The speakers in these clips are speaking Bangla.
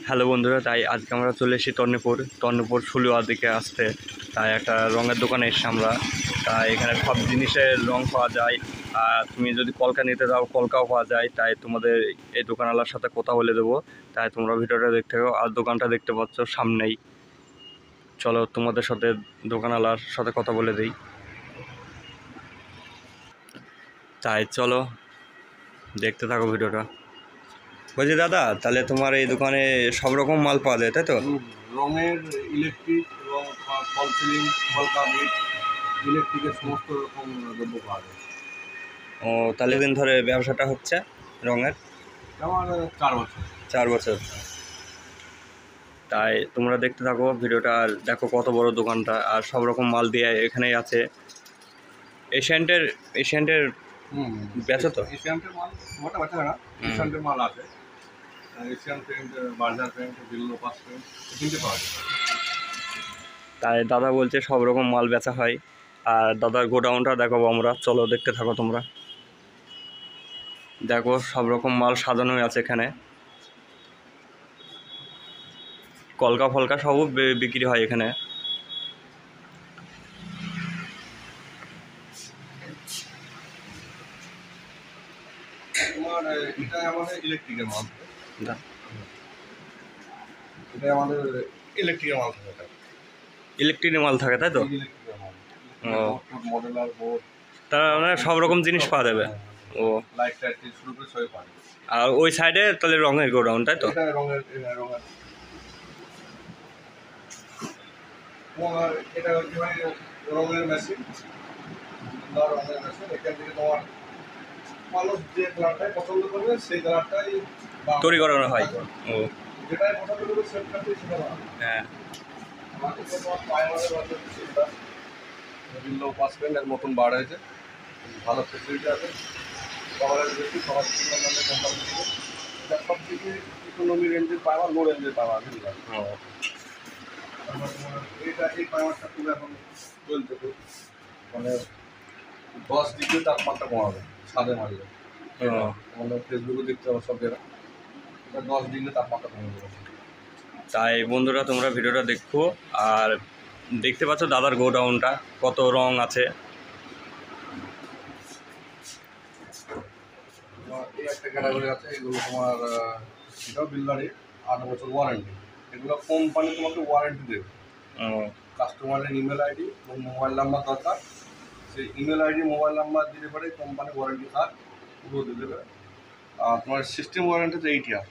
হ্যালো বন্ধুরা, তাই আজকে আমরা চলে এসেছি তর্ণপুর ফুলুয়ার দিকে আসতে। তাই একটা রঙের দোকানে এসেছি আমরা। তাই এখানে সব জিনিসের রং পাওয়া যায়, আর তুমি যদি কলকা নিতে যাও কলকাও পাওয়া যায়। তাই তোমাদের এই দোকানওয়ালার সাথে কথা বলে দেবো। তাই তোমরা ভিডিওটা দেখতে থাকো। আর দোকানটা দেখতে পাচ্ছ সামনেই। চলো তোমাদের সাথে দোকানওয়ালার সাথে কথা বলে দিই। তাই চলো দেখতে থাকো ভিডিওটা। বলছি দাদা, তাহলে তোমার এই দোকানে সব রকম মাল পাওয়া যায়, তাই তো? রঙের, ইলেকট্রিক এবং ফল সিলিং, কলকা বিট, ইলেকট্রিকের সমস্ত রকম দ্রব্য পাওয়া যায়। ও, তাহলে দিন ধরে ব্যবসাটা হচ্ছে রঙের? আমার 4 বছর। 4 বছর। তাই তোমরা দেখতে থাকো ভিডিওটা, আর দেখো কত বড় দোকানটা, আর সব রকম মাল দিয়ে এখানেই আছে। এশিয়ান্টের বেচো তো? এশিয়ান্টের মাল মোটা বেচা না, এশিয়ান্টের মাল আছে। Asian paint, Berger paint, বিল্লো pass paint কিনতে পাওয়া যায়। তাই দাদা বলছে সব রকম মাল বেচা হয়। আর দাদার গোডাউনটা দেখাবো আমরা, চলো দেখতে থাকো তোমরা। দেখো সব রকম মাল সাজানোই আছে এখানে। কলকা ফলকা সবও বিক্রি হয় এখানে। তোমার এটা আমাদের ইলেকট্রিকের মাল, এটা আমাদের ইলেকট্রিকের মাল থাকে। ইলেকট্রিকের মাল থাকে, তাই তো? ইলেকট্রিকের মাল, ও, মডেলার বোর্ড, তার মানে সব রকম জিনিস পাওয়া যাবে। ও, লাইট টাইট থেকে শুরু করে সবই পাওয়া যাবে। আর ওই সাইডে তাহলে রঙের গোডাউন, তাই তো? এটা রঙের, তোমার এটা হচ্ছে রঙের মেশিন, রঙের মেশিন। এখান থেকে তোমার মানুষ যে কালারটাই পছন্দ করবে সেই কালারটাই তৈরি করানো হয়। ও, যেটাই পছন্দ করবে সেটাই সেটা। হ্যাঁ। আমাদের তোমার প্রাইমারের মধ্যে সেটা বিল্লো পাস পেন্টের মতন বার হয়েছে, ভালো ফেসিলিটি আছে। সবার বেশি সবার থেকে কোম্পানি থেকে এটা সব থেকে ইকোনমি রেঞ্জের প্রাইমার, লো রেঞ্জের প্রাইমার বিল্লো। এটা এই প্রাইমারটা খুব এখন চলছে, খুব মানে 10 ডিগ্রি তাপমাত্রা কমাবে ছাদে মারলে। মানে ফেসবুকে দেখতে হবে সব জায়গায়, এটা 10 ডিগ্রি তাপমাত্রা কমে যাবে। তাই বন্ধুরা তোমরা ভিডিওটা দেখো। আর দেখতে পাচ্ছ দাদার গোডাউনটা, কত রং আছে। এই একটা ক্যাটাগরি আছে, এগুলো তোমার এটাও বিল্ডারে 8 বছর ওয়ারেন্টি। এগুলো কোম্পানি তোমাকে ওয়ারেন্টি দেবে। কাস্টমারের ইমেল আইডি এবং মোবাইল নাম্বার দরকার, সেই ইমেল আইডি মোবাইল নাম্বার দিতে পারে কোম্পানি ওয়ারেন্টি কার্ড পুরো দিয়ে দেবে। আর তোমার সিস্টেম ওয়ারেন্টিতে 8 ইয়ার।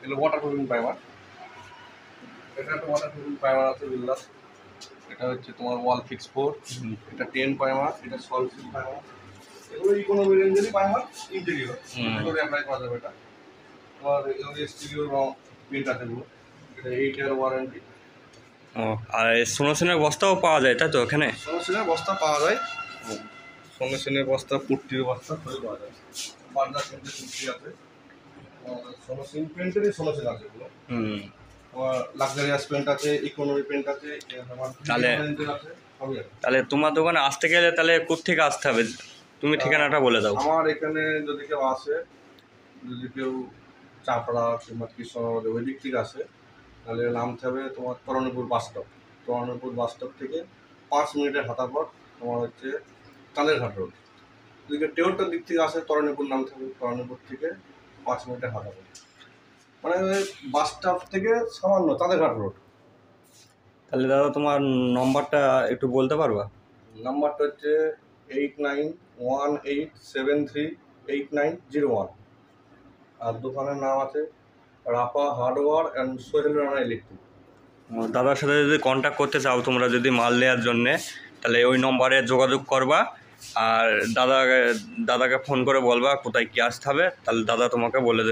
এগুলো ওয়াটার প্রুফিং প্রাইমার। এটা একটা ওয়াটার প্রুফিং প্রাইমার আছে বিল্ডার। এটা হচ্ছে তোমার ওয়াল ফিক্স 4, এটা 10 প্রাইমার, এটা সল সিল প্রাইমার। এগুলো ইকোনমি রেঞ্জেরই প্রাইমার, ইন্টেরিয়র করে অ্যাপ্লাই করা যাবে। এটা তোমার স্টিরিও রং প্রিন্ট আছে এগুলো, এটা 8 ইয়ার ওয়ারেন্টি। ও, আর সোনাসিনের বস্তাও পাওয়া যায়, তাই তো? এখানে সোনাসিনের বস্তা পাওয়া যায়, সোনাসিনের বস্তা, পুট্টির বস্তা সবই পাওয়া যায়। বার্জার পেন্টের পুট্টি আছে, সোনাসিন পেন্টেরই সোনাসিন আছে এগুলো। তোমার লাক্সারিয়াস পেন্ট আছে, ইকোনমি পেন্ট আছে, তাহলে তোমার দোকানে আসতে গেলে তাহলে কোত্থেকে আসতে হবে? তুমি ঠিকানাটা বলে দাও। আমার এখানে যদি কেউ আসে, যদি কেউ চাপড়া কিংবা কৃষ্ণনগর ওই দিক থেকে আসে, তাহলে নামতে হবে তোমার Taranipur bus stop. Taranipur bus stop থেকে 5 মিনিটের হাঁটার পর তোমার হচ্ছে কালেরঘাট রোড। যদি কেউ টেউরটার দিক থেকে আসে তরণীপুর নামতে হবে, তরণীপুর থেকে 5 মিনিটের হাঁটা পর, মানে বাস স্টপ থেকে সামান্য কালেরঘাট রোড। তাহলে দাদা তোমার নম্বরটা একটু বলতে পারবা? নাম্বারটা হচ্ছে 8918738901। আর দোকানের নাম আছে Rapa hardware and Sohel Rana electric. দাদার সাথে যদি কন্ট্যাক্ট করতে চাও তোমরা, যদি মাল নেওয়ার জন্যে, তাহলে ওই নম্বরে যোগাযোগ করবা। আর দাদাকে ফোন করে বলবা কোথায় কী আসতে হবে, তাহলে দাদা তোমাকে বলে দেবে।